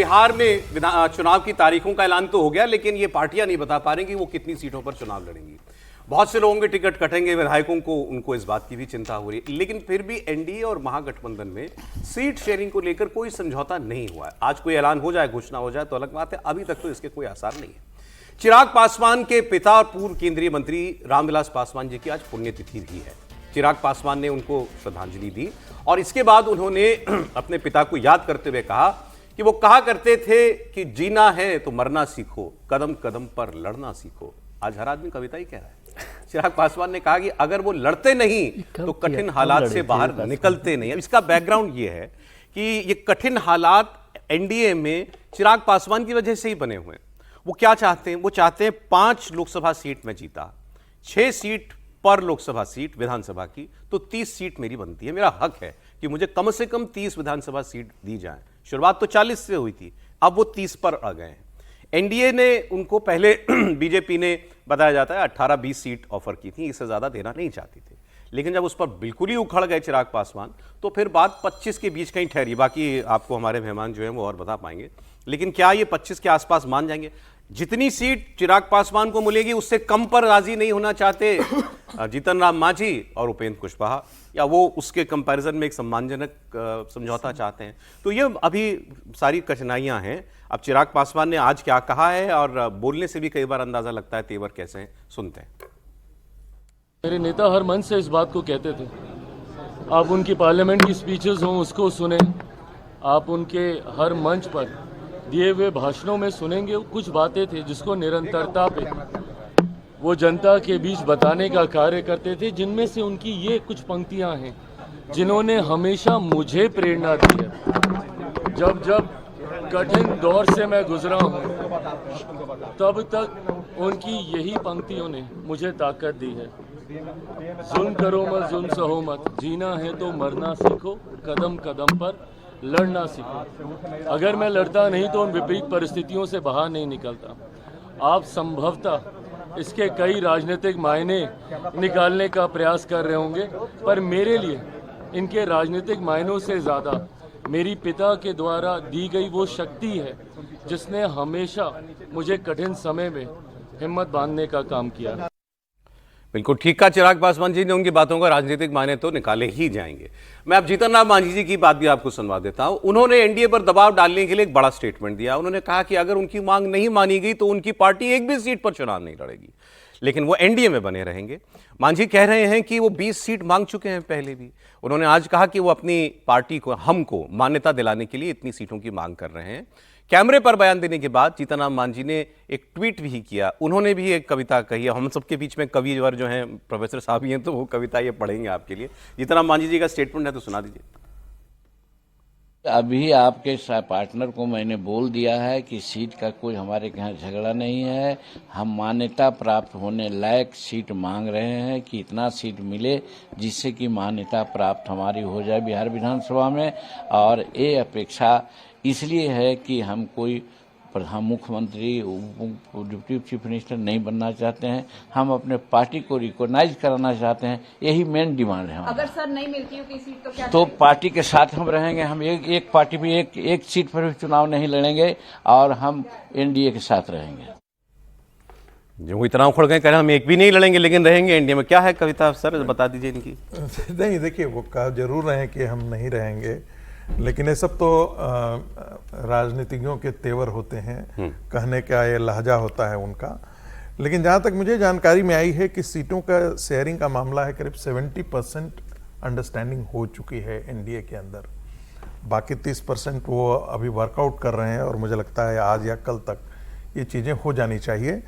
बिहार में चुनाव की तारीखों का ऐलान तो हो गया, लेकिन ये पार्टियां नहीं बता पा रही कि वो कितनी सीटों पर चुनाव लड़ेंगी। बहुत से लोगों के टिकट कटेंगे, विधायकों को उनको इस बात की भी चिंता हो रही है। लेकिन फिर भी एनडीए और महागठबंधन में सीट शेयरिंग को लेकर कोई समझौता नहीं हुआ है। आज कोई ऐलान हो जाए, घोषणा हो जाए तो अलग बात है, अभी तक तो इसके कोई आसार नहीं है। चिराग पासवान के पिता और पूर्व केंद्रीय मंत्री रामविलास पासवान जी की आज पुण्यतिथि भी है। चिराग पासवान ने उनको श्रद्धांजलि दी और इसके बाद उन्होंने अपने पिता को याद करते हुए कहा कि वो कहा करते थे कि जीना है तो मरना सीखो, कदम कदम पर लड़ना सीखो। आज हर आदमी कविता ही कह रहा है। चिराग पासवान ने कहा कि अगर वो लड़ते नहीं तो कठिन हालात से बाहर निकलते नहीं। अब इसका बैकग्राउंड ये है कि ये कठिन हालात एनडीए में चिराग पासवान की वजह से ही बने हुए हैं। वो क्या चाहते हैं? वो चाहते हैं 5 लोकसभा सीट में जीता, 6 सीट पर लोकसभा सीट विधानसभा की, तो 30 सीट मेरी बनती है। मेरा हक है कि मुझे कम से कम 30 विधानसभा सीट दी जाए। शुरुआत तो 40 से हुई थी, अब वो 30 पर आ गए हैं। एनडीए ने उनको पहले बीजेपी ने बताया जाता है 18-20 सीट ऑफर की थी, इससे ज्यादा देना नहीं चाहती थी। लेकिन जब उस पर बिल्कुल ही उखड़ गए चिराग पासवान, तो फिर बात 25 के बीच कहीं ठहरी। बाकी आपको हमारे मेहमान जो हैं वो और बता पाएंगे। लेकिन क्या ये 25 के आसपास मान जाएंगे? जितनी सीट चिराग पासवान को मिलेगी उससे कम पर राजी नहीं होना चाहते जीतन राम मांझी और उपेंद्र कुशवाहा, या वो उसके कंपैरिजन में एक सम्मानजनक समझौता चाहते हैं। तो ये अभी सारी कठिनाइयां हैं। अब चिराग पासवान ने आज क्या कहा है, और बोलने से भी कई बार अंदाजा लगता है तेवर कैसे हैं, सुनते हैं। मेरे नेता हर मंच से इस बात को कहते थे, आप उनकी पार्लियामेंट की स्पीचेस हों उसको सुने, आप उनके हर मंच पर दिए हुए भाषणों में सुनेंगे, कुछ बातें थी जिसको निरंतरता पे वो जनता के बीच बताने का कार्य करते थे, जिनमें से उनकी ये कुछ पंक्तियां हैं जिन्होंने हमेशा मुझे प्रेरणा दी है। जब जब कठिन दौर से मैं गुजरा हूँ तब तक उनकी यही पंक्तियों ने मुझे ताकत दी है। जुल्म करो मत, जुल्म सहो मत, जीना है तो मरना सीखो, कदम कदम पर लड़ना सीखो। अगर मैं लड़ता नहीं तो उन विपरीत परिस्थितियों से बाहर नहीं निकलता। आप संभवतः इसके कई राजनीतिक मायने निकालने का प्रयास कर रहे होंगे, पर मेरे लिए इनके राजनीतिक मायनों से ज़्यादा मेरी पिता के द्वारा दी गई वो शक्ति है जिसने हमेशा मुझे कठिन समय में हिम्मत बांधने का काम किया। बिल्कुल ठीक कहा चिराग पासवान जी ने। उनकी बातों का राजनीतिक मायने तो निकाले ही जाएंगे। मैं अब जीतन राम मांझी जी की बात भी आपको सुनवा देता हूं। उन्होंने एनडीए पर दबाव डालने के लिए एक बड़ा स्टेटमेंट दिया। उन्होंने कहा कि अगर उनकी मांग नहीं मानी गई तो उनकी पार्टी एक भी सीट पर चुनाव नहीं लड़ेगी, लेकिन वो एनडीए में बने रहेंगे। मांझी कह रहे हैं कि वो 20 सीट मांग चुके हैं पहले भी। उन्होंने आज कहा कि वो अपनी पार्टी को, हमको मान्यता दिलाने के लिए इतनी सीटों की मांग कर रहे हैं। कैमरे पर बयान देने के बाद जीतन राम मांझी ने एक ट्वीट भी किया। उन्होंने भी एक कविता कही है। हम सबके बीच में कविवर जो हैं प्रोफेसर साहब ही हैं, तो वो कविता ये पढ़ेंगे आपके लिए। जीतन राम मांझी जी का स्टेटमेंट है, तो सुना दीजिए। अभी आपके पार्टनर को मैंने बोल दिया है कि सीट का कोई हमारे यहाँ झगड़ा नहीं है। हम मान्यता प्राप्त होने लायक सीट मांग रहे हैं कि इतना सीट मिले जिससे कि मान्यता प्राप्त हमारी हो जाए बिहार विधानसभा में। और ये अपेक्षा इसलिए है कि हम कोई प्रधान मुख्यमंत्री, डिप्टी चीफ मिनिस्टर नहीं बनना चाहते हैं। हम अपने पार्टी को रिकॉग्नाइज कराना चाहते हैं। यही मेन डिमांड है। अगर सर नहीं मिलती है कोई सीट तो क्या तो पार्टी के साथ हम रहेंगे। हम एक पार्टी में एक सीट पर भी चुनाव नहीं लड़ेंगे और हम एनडीए के साथ रहेंगे। जो इतना उखड़ गए, कह रहे हम एक भी नहीं लड़ेंगे लेकिन रहेंगे एनडीए में। क्या है कविता सर, बता दीजिए इनकी। नहीं, देखिए, वो कहा जरूर रहे कि हम नहीं रहेंगे, लेकिन ये सब तो राजनीतिज्ञों के तेवर होते हैं, कहने का ये लहजा होता है उनका। लेकिन जहाँ तक मुझे जानकारी में आई है कि सीटों का शेयरिंग का मामला है, करीब 70% अंडरस्टैंडिंग हो चुकी है एनडीए के अंदर। बाकी 30% वो अभी वर्कआउट कर रहे हैं और मुझे लगता है आज या कल तक ये चीज़ें हो जानी चाहिए।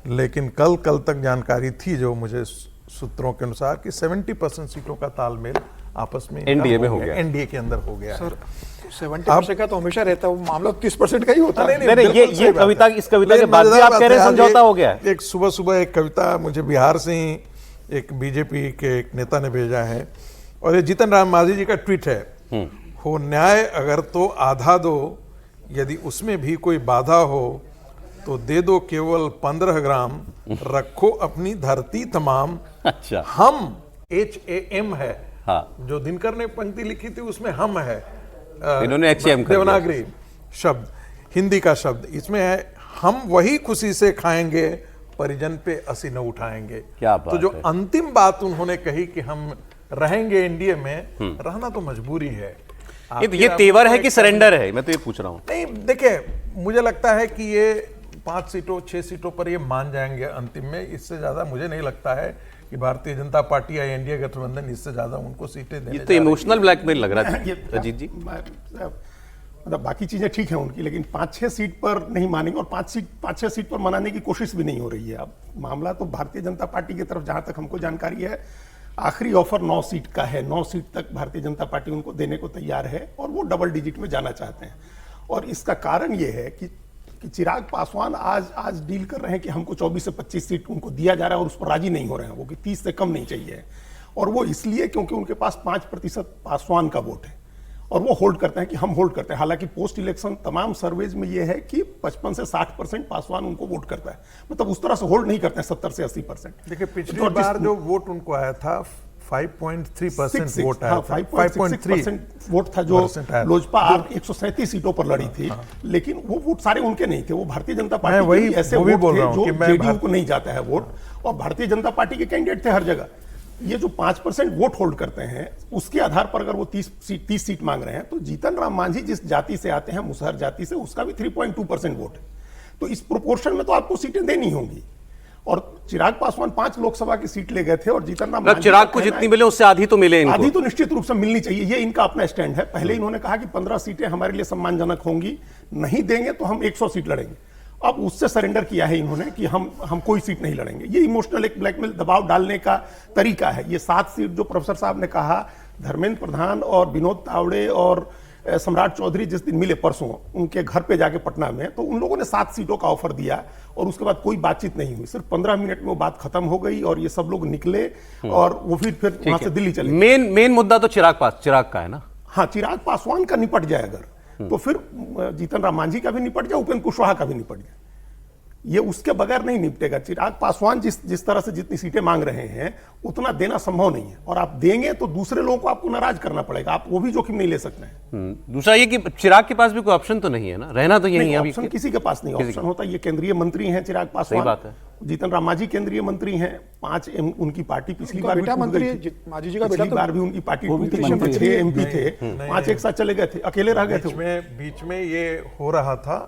लेकिन कल तक जानकारी थी जो मुझे सूत्रों के अनुसार कि 70% सीटों का तालमेल आपस में एनडीए में हो गया, एनडीए के अंदर हो गया। सर 70% का तो हमेशा रहता है, वो मामला 30% का ही होता है। नहीं, ये कविता, इस कविता के बाद भी आप कह रहे हैं समझौता हो गया। एक सुबह एक कविता मुझे बिहार से ही एक बीजेपी के एक नेता ने भेजा है, और ये जीतन राम मांझी जी का ट्वीट है। हो न्याय अगर तो आधा दो, यदि उसमें भी कोई बाधा हो तो दे दो केवल 15 ग्राम, रखो अपनी धरती तमाम। अच्छा, हम HAM है। हाँ। जो दिनकर ने पंक्ति लिखी थी उसमें हम है, इन्होंने HAM देवनागरी शब्द। हिंदी का शब्द इसमें है, हम वही खुशी से खाएंगे, परिजन पे असी न उठाएंगे। क्या बात तो जो है। अंतिम बात उन्होंने कही कि हम रहेंगे एनडीए में, रहना तो मजबूरी है। ये तेवर है कि सरेंडर है, मैं तो ये पूछ रहा हूँ। नहीं, देखिए मुझे लगता है कि ये 5 सीटों 6 सीटों पर ये मान जाएंगे अंतिम में। इससे ज्यादा मुझे नहीं लगता है कि भारतीय जनता पार्टी या एनडीए गठबंधन इससे ज्यादा उनको सीटें देने ये तो इमोशनल ब्लैकमेल लग रहा है अजीत जी। मतलब बाकी चीजें ठीक है उनकी, लेकिन 5-6 सीट पर नहीं मानेंगे, और 5-6 सीट पर मनाने की कोशिश भी नहीं हो रही है। अब मामला तो भारतीय जनता पार्टी की तरफ जहां तक हमको जानकारी है, आखिरी ऑफर 9 सीट का है। 9 सीट तक भारतीय जनता पार्टी उनको देने को तैयार है, और वो डबल डिजिट में जाना चाहते हैं। और इसका कारण ये है कि चिराग पासवान आज डील कर रहे हैं कि हमको 24 से 25 सीट उनको दिया जा रहा है, और उस पर राजी नहीं हो रहे हैं वो, कि 30 से कम नहीं चाहिए। और वो इसलिए क्योंकि उनके पास 5% पासवान का वोट है, और वो होल्ड करते हैं कि हम होल्ड करते हैं। हालांकि पोस्ट इलेक्शन तमाम सर्वेज में ये है कि 55 से 60% पासवान उनको वोट करता है, मतलब उस तरह से होल्ड नहीं करते हैं 70 से 80%। देखिए पिछली बार जो वोट उनको आया था 5.3% वोट आया था, 5.3% वोट था जो लोजपा 137 सीटों पर लड़ी थी। लेकिन वो वोट सारे उनके नहीं थे, वो भारतीय जनता पार्टी के भी ऐसे वोट थे जो जेडीयू को नहीं जाता है वोट, और भारतीय जनता पार्टी के कैंडिडेट थे हर जगह। ये जो 5% वोट होल्ड करते हैं, उसके आधार पर अगर वो 30 सीट मांग रहे हैं, तो जीतन राम मांझी जिस जाति से आते हैं, मुसहर जाति से, उसका भी 3.2% वोट है। तो इस प्रोपोर्शन में तो आपको सीटें देनी होंगी। और चिराग पासवान 5 लोकसभा की सीट ले गए थे, और जीतन राम मांझी चिराग को जितनी मिले उससे आधी तो मिले इनको। आधी तो निश्चित रूप से मिलनी चाहिए, ये इनका अपना स्टैंड है। पहले इन्होंने कहा कि 15 सीटें हमारे लिए सम्मानजनक होंगी, नहीं देंगे तो हम 100 सीट लड़ेंगे। अब उससे सरेंडर किया है इन्होंने कि हम कोई सीट नहीं लड़ेंगे। ये इमोशनल एक ब्लैकमेल दबाव डालने का तरीका है। ये 7 सीट जो प्रोफेसर साहब ने कहा, धर्मेंद्र प्रधान और विनोद तावड़े और सम्राट चौधरी जिस दिन मिले परसों उनके घर पे जाके पटना में, तो उन लोगों ने 7 सीटों का ऑफर दिया, और उसके बाद कोई बातचीत नहीं हुई। सिर्फ 15 मिनट में वो बात खत्म हो गई, और ये सब लोग निकले, और वो फिर वहां से दिल्ली चले। मेन मुद्दा तो चिराग का है ना। हाँ, चिराग पासवान का निपट जाए अगर, तो फिर जीतन राम मांझी का भी निपट जाए, उपेंद्र कुशवाहा का भी निपट जाए। ये उसके बगैर नहीं निपटेगा। चिराग पासवान जिस तरह से जितनी सीटें मांग रहे हैं, उतना देना संभव नहीं है, और आप देंगे तो दूसरे लोगों को आपको नाराज करना पड़ेगा, आप वो भी जोखिम नहीं ले सकते हैं। दूसरा ये कि चिराग के पास भी कोई ऑप्शन तो नहीं है ना, रहना तो यही है अभी। ऑप्शन किसी के पास नहीं, ऑप्शन होता है। ये केंद्रीय मंत्री हैं चिराग पासवान, बात है। जीतन राम मांझी केंद्रीय मंत्री हैं, 5 उनकी पार्टी पिछली बार बेटा मंत्री मांझी जी का बेटा, पिछली बार भी उनकी पार्टी टूटी थी, 6 एमपी थे, 5 एक साथ चले गए थे, अकेले रह गए थे। बीच में ये हो रहा था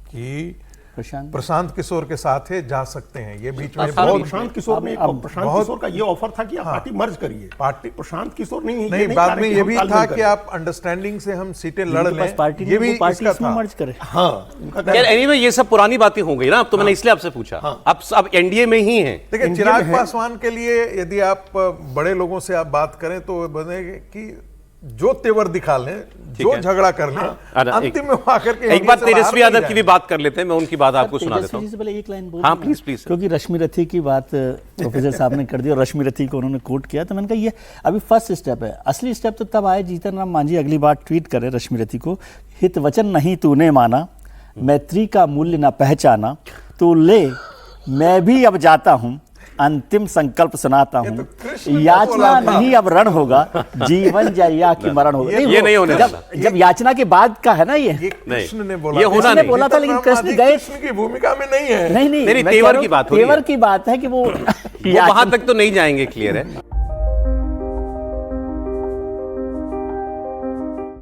कि प्रशांत किशोर के साथ है जा सकते हैं, ये बीच में प्रशांत किशोर ने, प्रशांत किशोर का ये ऑफर था कि आप पार्टी मर्ज करिए। पार्टी प्रशांत किशोर नहीं बाद में ये भी था कि आप अंडरस्टैंडिंग से हम सीटें लड़ लें, ये भी इसका था। मर्ज करे। हाँ, एनीवे ये सब पुरानी बातें हो गई ना, अब तो मैंने इसलिए आपसे पूछा। अब एनडीए में ही है। देखिए चिराग पासवान के लिए यदि आप बड़े लोगों से आप बात करें तो बनेगा कि जो तेवर दिखा लें, जो झगड़ा कर लें, अंतिम में आकर के एक बार तेजस्वी यादव की भी बात कर लेते हैं, मैं उनकी बात आपको सुना देता हूं। पहले एक लाइन बोल। हाँ प्लीज। क्योंकि रश्मि रथी की बात प्रोफेसर साहब ने कर दी, और रश्मि रथी को उन्होंने कोट किया, तो मैंने कहा ये अभी फर्स्ट स्टेप है। असली स्टेप तो तब आए जीतन राम मांझी अगली बार ट्वीट करे रश्मि रथी को, हित वचन नहीं तूने माना, मैत्री का मूल्य ना पहचाना, तो ले मैं भी अब जाता हूं, अंतिम संकल्प सुनाता हूं, याचना नहीं अब रण होगा, जीवन जया की मरण होगा। ये नहीं होने वाला। जब याचना के बाद का है ना, ये कृष्ण ने बोला, ये होना नहीं बोला था, लेकिन कृष्ण गए, कृष्ण की भूमिका में नहीं है। नहीं तेवर की बात हो रही है। तेवर की बात है कि वो वहां तक तो नहीं जाएंगे, क्लियर है।